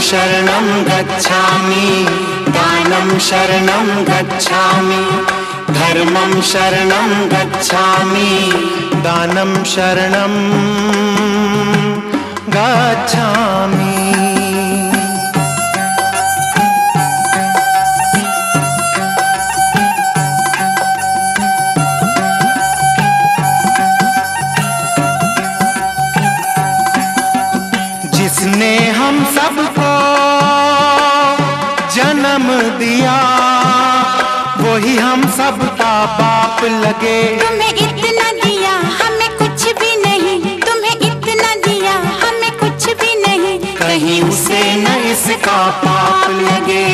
शरणं गच्छामि दानं शरणं गच्छामि धर्मं शरणं गच्छामि दानं शरणं गच्छामि। जिसने हम सबको जन्म दिया वही हम सबका बाप लगे। तुम्हें इतना दिया हमें कुछ भी नहीं, तुम्हें इतना दिया हमें कुछ भी नहीं, कहीं उसे न इसका पाप लगे।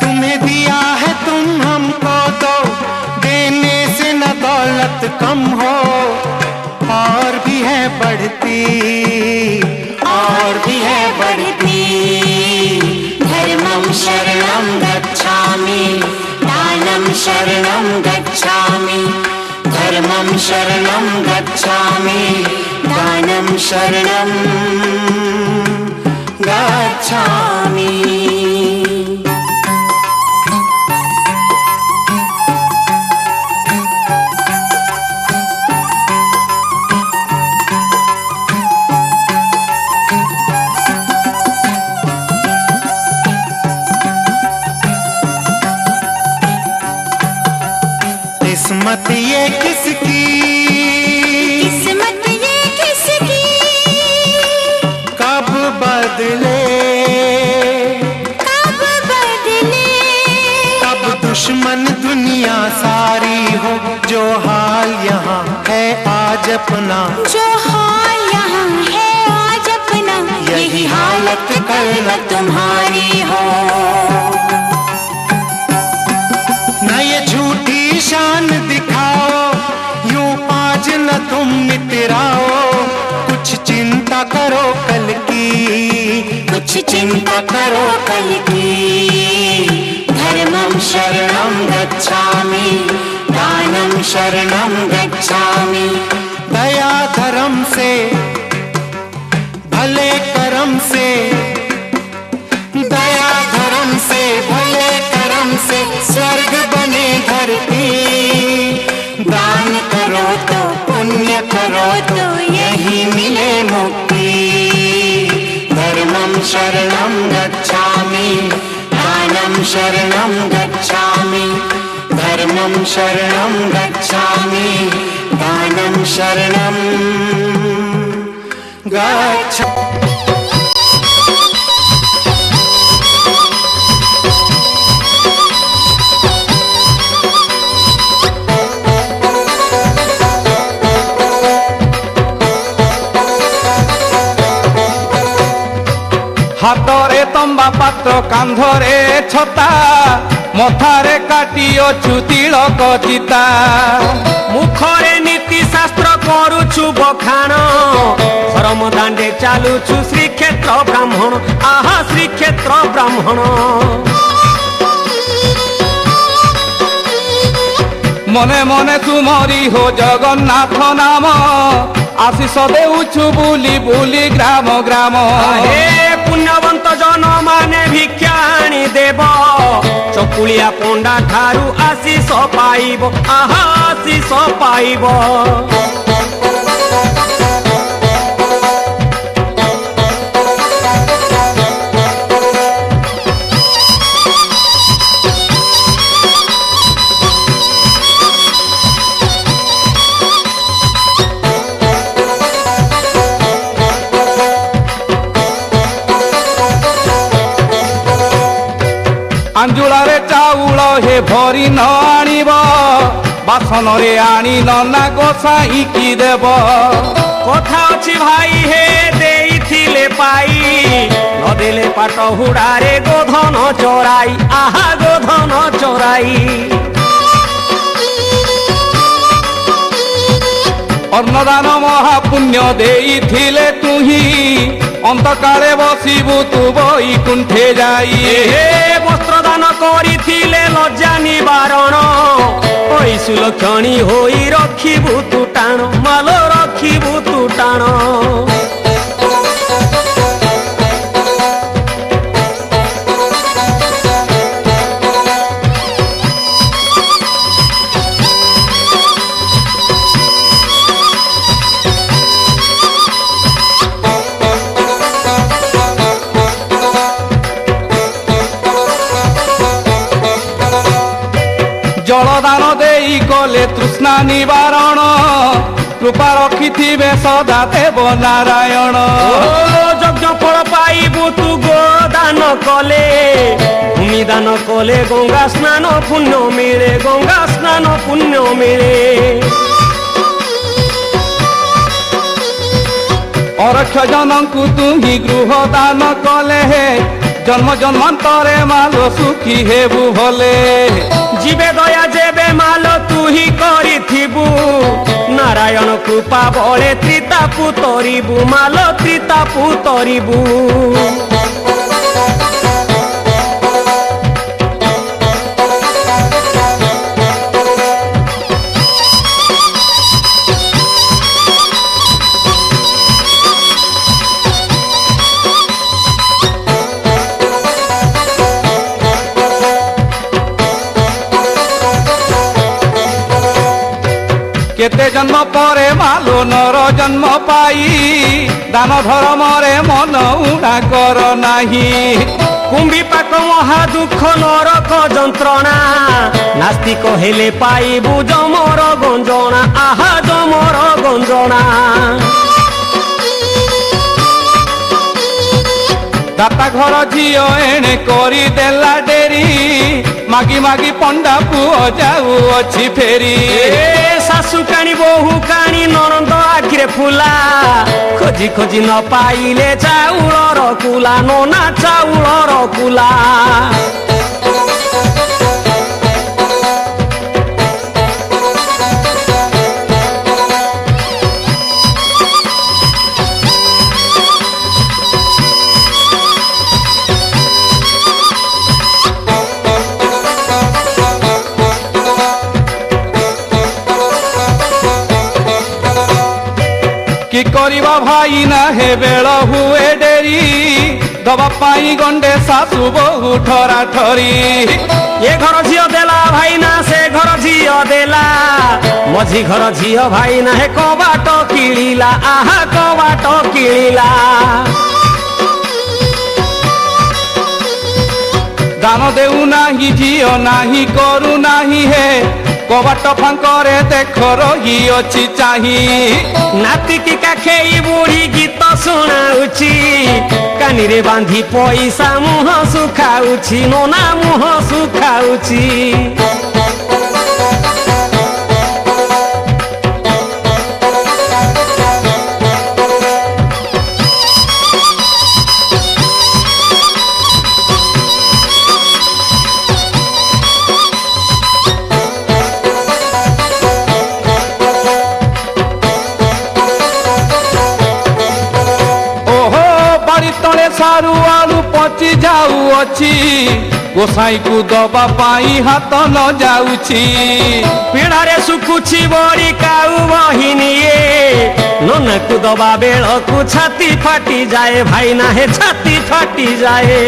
तुम्हें दिया है तुम हमको दो, देने से न दौलत कम हो, और भी है बढ़ती और भी है बढ़ती। धर्मं शरणं गच्छामि दानं शरणं गच्छामि धर्मं शरणं गच्छामि दानं शरणं गच्छामि। किस्मत ये किसकी, किस्मत ये किसकी, कब बदले कब बदले, कब दुश्मन दुनिया सारी हो, जो हाल यहाँ है आज अपना, जो हाल यहाँ है आज अपना, यही हालत कल न तुम्हारी हो। न ये झूठी शान दिखाओ, यूं आज न तुम मितराओ, कुछ चिंता करो कल की, कुछ चिंता करो कल की। धर्मं शरणं गच्छामि दानं शरणं गच्छामि दया धर्म से भले कर्म से, दया धर्म से भले कर्म से स्वर्ग बने धरती। दान करो तो पुण्य करो तो यही मिले मुक्ति। धर्मं शरणं गच्छामि दानं शरणं गच्छामि धर्मं शरणं गच्छामि दानं शरणं गच्छामि। हाथरे तंबा पात्र कांधरे छता, मथारे काटियो तिलक चिता, मुखरे नीति शास्त्र करुछु बखाण, धर्म दांडे चालुछु श्रीक्षेत्र ब्राह्मण, आहा श्रीक्षेत्र ब्राह्मण। मने मने तुमरी हो जगन्नाथ नाम, आशीष देउछु बुली बुली ग्राम ग्राम। हे पुण्यवंत जन माने भिक्षा आनी देव, चकुलिया पंडा ठारू आशीष पाइब, आहा आशीष पाइब। अंजुलारे चाउल हे भरी न आनिब, बासन रे आनी नना गोसाई की देव। कथा अछि भाई हे देइथिले पाई, नदेले पाट हुड़ारे गोधन चोराई, आहा गोधन चोराई। अन्नदान महापुण्य देइथिले तुही, अंतकाले बसिबु तु बैकुंठे जाई। हे वस्त्रदान करिथिले लज्जा निवारण, ऐसुलक्षणी होई रखिबु तु टाण, माल रखिबु तु टाण। কলে তৃষ্ণা নিবারণ কৃপা রখিথিবে সদা দেব নারায়ণ। যজ্ঞ ফল পাইবু তু গোদান কলে, ভূমি দান কলে গঙ্গা স্নান পুণ্য মিলে, গঙ্গা স্নান পুণ্য মিলে। অরক্ষ জনଙ୍କୁ তুহি গৃহ দান কলে, জন্ম জন্মান্তরে মাল সুখী হেবু ভলে। জীবে দয়া যেবে মাল তুহি করিথিবু, নারায়ণ কৃপা বলে ত্রিতাপু তরিবু, মাল ত্রিতাপু তরিবু। কেতে জন্ম পরে মালো নর জন্ম পাই, দান ধর্মরে মন উড়া কর নাহি। কুম্ভি পাক মহা দুঃখ নরক যন্ত্রণা, নাস্তিক হেলে পাইবু যমর গঞ্জনা, আহা যমর গঞ্জনা। দাতা ঘর ঝিও এণে করি দেলা ডেরি, মাগি মাগি পଣ୍ଡା পুଅ যাଉଅଛି ফেরি। শাশু কাণী বহু কাণী ননন্দ আখিরে ফুলা, খোঁজি খোঁজি ন পাইলে চাউলর কুলা, নোনা চাউলর কুলা। কি করিবা ভাই না হে বেଳ ହୁଏ ଡେରି, ଦବା ପାଇଁ ଗଣ୍ଡେ ଶାଶୁ ବହୁ ଠରା ଠରି। এ ঘর ঝিও দেলা ভাই না সে ঘর ঝিও দেলা, মঝি ঘর ঝিও ভাই না হে কবাট কিলিলা, আহা কবাট কিলিলা। দান দেউ নাহি ঝিও নাহি করু নাহি হে, কবাଟ ফাଙ୍କରେ ଦେଖ ରହିଅଛି ଚାହିଁ। নাতিকি কাখেই বুড়ি গীত শুনাউছি, কানিরে বাঁধি পয়সা মুহ শুখাউছি, নোনা মুহ শুখাউছি। ସାରୁ ଆଳୁ ପଚି ଯାଉଅଛି, ଗୋସାଇଁକୁ ଦବା ପାଇଁ ହାତ ନ ଯାଉଛି। ପିଢ଼ାରେ ଶୁଖୁଛି ବଡ଼ି କାଉ ବହିନିଏ, ନନାକୁ ଦବା ବେଳକୁ ଛାତି ଫାଟି ଯାଏ, ଭାଇ ନା ହେ ଛାତି ଫାଟି ଯାଏ।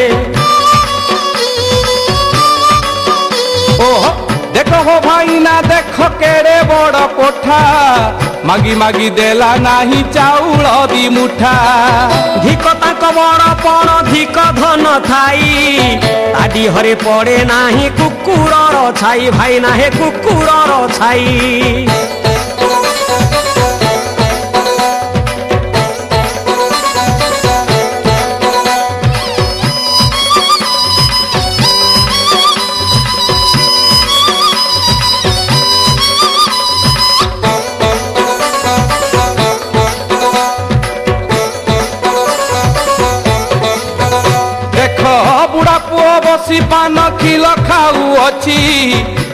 ଓହୋ ଦେଖ ହୋ ଭାଇ ନା ଦେଖ କେଡ଼େ ବଡ଼ କୋଠା, ମାଗି ମାଗି ଦେଲା ନାହିଁ ଚାଉଳ ଦି ମୁଠା। ଧିକ ତାଙ୍କ ବଡ଼ ପଣ ଧିକ ଧନ ଥାଇ, ତାଡ଼ି ହରେ ପଡ଼େ ନାହିଁ କୁକୁରର ଛାଇ, ଭାଇ ନା ହେ କୁକୁରର ଛାଇ। ବୁଢ଼ା ପୁଅ ବସି ପାନ ଖିଲ ଖାଉଅଛି,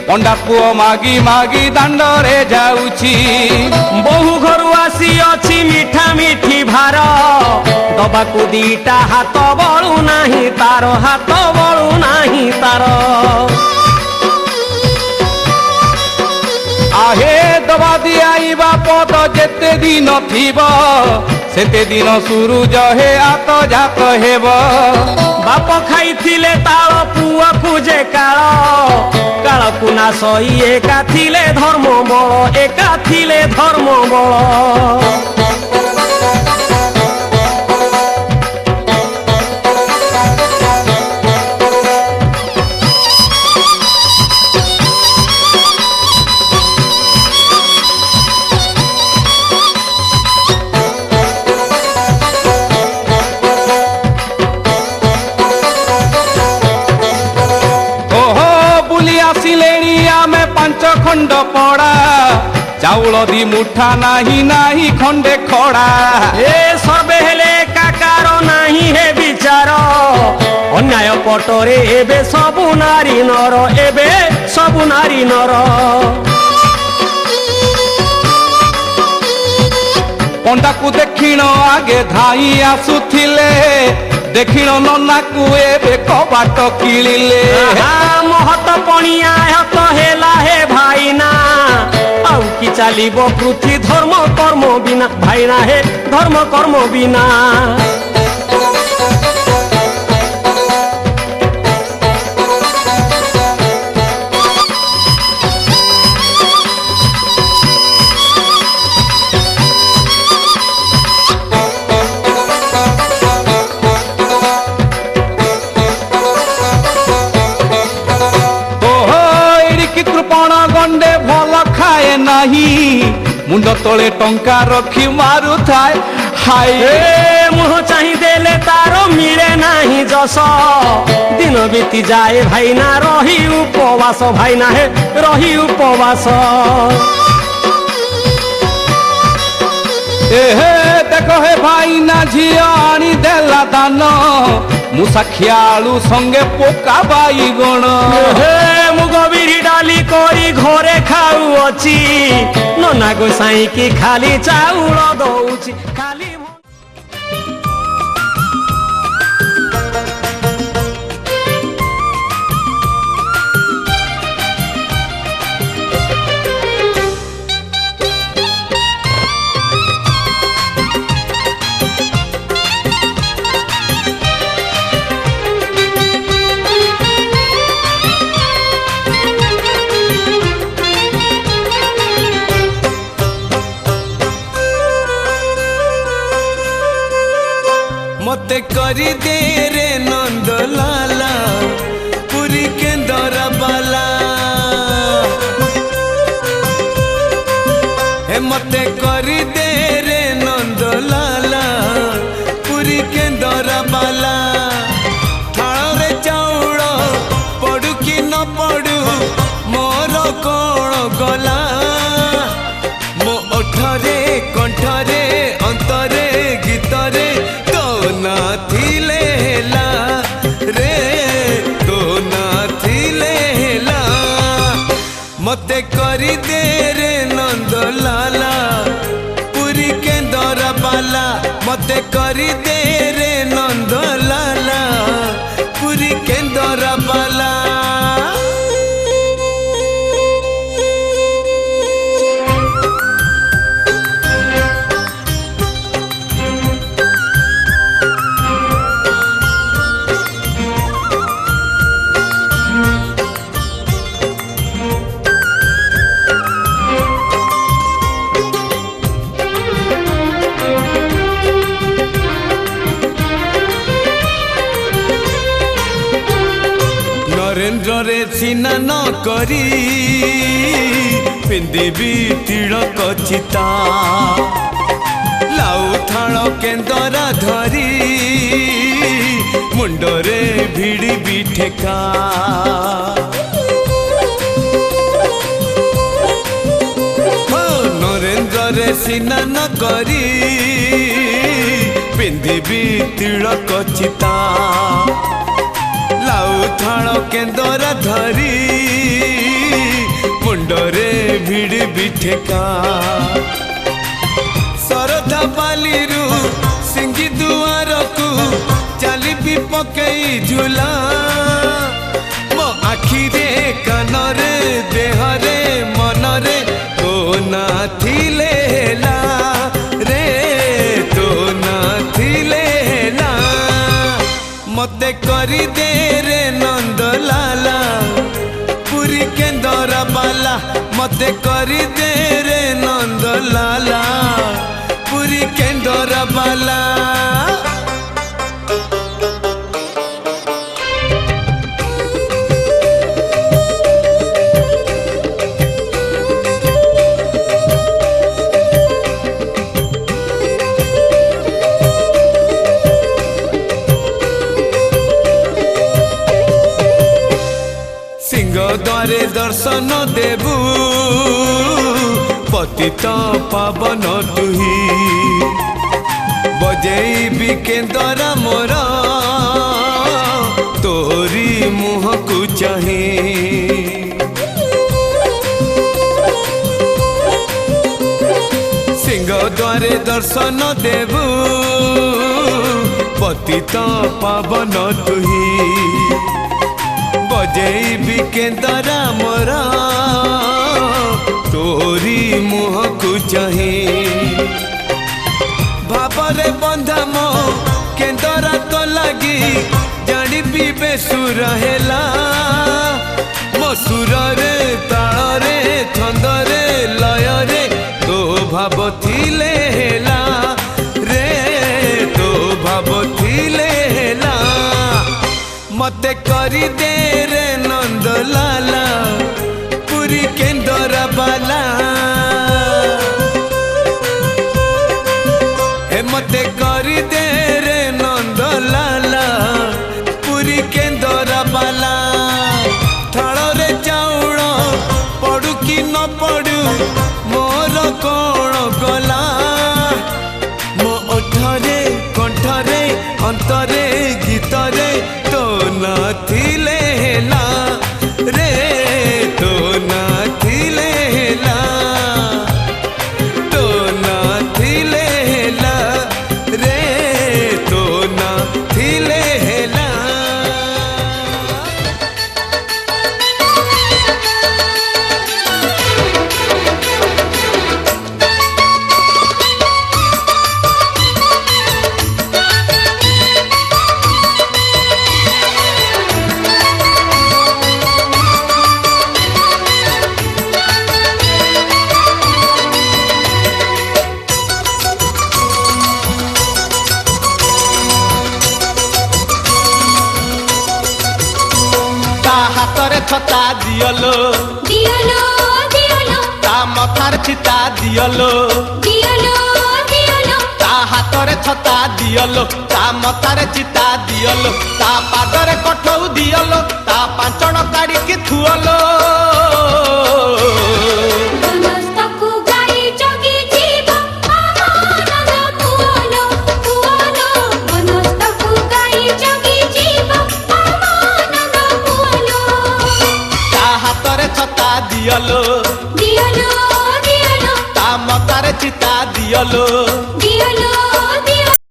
ପଣ୍ଡା ପୁଅ ମାଗି ମାଗି ଦାଣ୍ଡରେ ଯାଉଛି। ବହୁ ଘରୁ ଆସିଅଛି ମିଠା ମିଠି ଭାର, ଦବାକୁ ଦିଟା ହାତ ବଳୁ ନାହିଁ ତାର, ହାତ ବଳୁ ନାହିଁ ତାର। আহে দবা দিয়াইবা পদ যেতে দিন থিব, সেতে দিন সূরজ হে আত জাত হেব। বাপ খাইଥିଲେ তাଳ ପୁଅକୁ ଯେ କାଳ, କାଳକୁ ନା ସହି ଏକା ଥିଲେ ଧର୍ମ ବଳ, ଏକା ଥିଲେ ଧର୍ମ ବଳ। खंड पड़ा चाउल दी मुठा नाही नाही खंडे खड़ा ए सबे हेले काकार नाही हे विचार अन्याय पटरे एबे सबु नारी नर एबे सबु नारी नर पंडा को देखिण आगे धाई आसुथिले देखिण नना को एबे कबाट किलिले महत पणिया हत हेला हे भाईना आउ कि चालिबो पृथ्वी धर्म कर्म बिना भाईना हे धर्म कर्म बिना गंडे भल खाए नहीं मुंड तले टंका रखी मारु थाए हाय मुह चाही देले तारो मिले नाही जस दिन बीती जाए भाईना रही उपवास भाईना हे रही उपवास एहे देखो हे भाईना झिया आनी देला दान मुसा खियालु संगे पोका बाईगण मुग बिरी डाली करी घरे खाऊ अछि नना गोसाई की खाली चाउल दउछि खाली मते करी दे रे नंद लाला पुरी के दरा बाला हे मते करी दे रे नंद लाला पुरी के दरा बाला थाल रे चाउल पड़ू कि न पड़ू मोर कौन गला मो ओठरे कंठरे अंतरे गीतरे ना थिले हेला रे तो ना थिले हेला मते करी दे रे नंद लाला पुरी के दरा बाला मते करी दे रे नंद लाला पुरी के दरा बाला नरेंद्र रे सिना न करी पिंदेवी तिलक चिता लाउ थाल केंदरा धरी मुंडरे भिड़ी बिठेका नरेंद्र रे सिना न करी पिंदेवी तिलक चिता लाउ थाल केंदरा धरी मुंडरे भिड़ी बिठेका सरधा बालीरू सिंगी दुआर को चाली भी पकई झूला मो आखि रे कान रे देह रे मन रे तो ना थिले हेला रे तो ना थिले हेला मते करी दे रे नंद लाला पुरी के दरा बाला मते करी दे रे नंद लाला पुरी के दरा बाला द्वारे दर्शन देबू पतित पावन तुही बजेबी केंदरा मोर तोरी मुह को चाहे सिंह द्वारे दर्शन देबू पतित पावन तुही बजेबी केंदरा मोर तोरी मुह को चाहे भावरे बंधा मो केंदरा तो लगी जानी बेसुर हेला मो सुर रे ताल रे छंद रे लय रे तो भाव थिले हेला रे तो भाव थिले हेला मते करी दे रे नंद लाला पूरी केंदरा बाला मते करी दे रे नंद लाला पूरी केंदरा बाला थाल रे चाउल पड़ू कि न पड़ू मोर कौन गला मो ओठरे कंठरे अंतरे गीतरे तो नाथिले हेला रे तो नाथिले हेला तो नाथिले हेला रे तो नाथिले हेला हाथरे छता दियलो दियलो दियलो ता मथार चिता दियलो दियलो दियलो ता हाथरे छता दियलो ता मथारे चिता दियलो ता पादरे कठौ दियलो ता पांचण काढ़ी की थुअलो बनस्तकु गाई जगी जीव आनंद पुअलो पुअलो बनस्तकु गाई जगी जीव आनंद पुअलो ता हाथरे छता दियलो दियलो दियलो ता मथारे चिता दियलो दियलो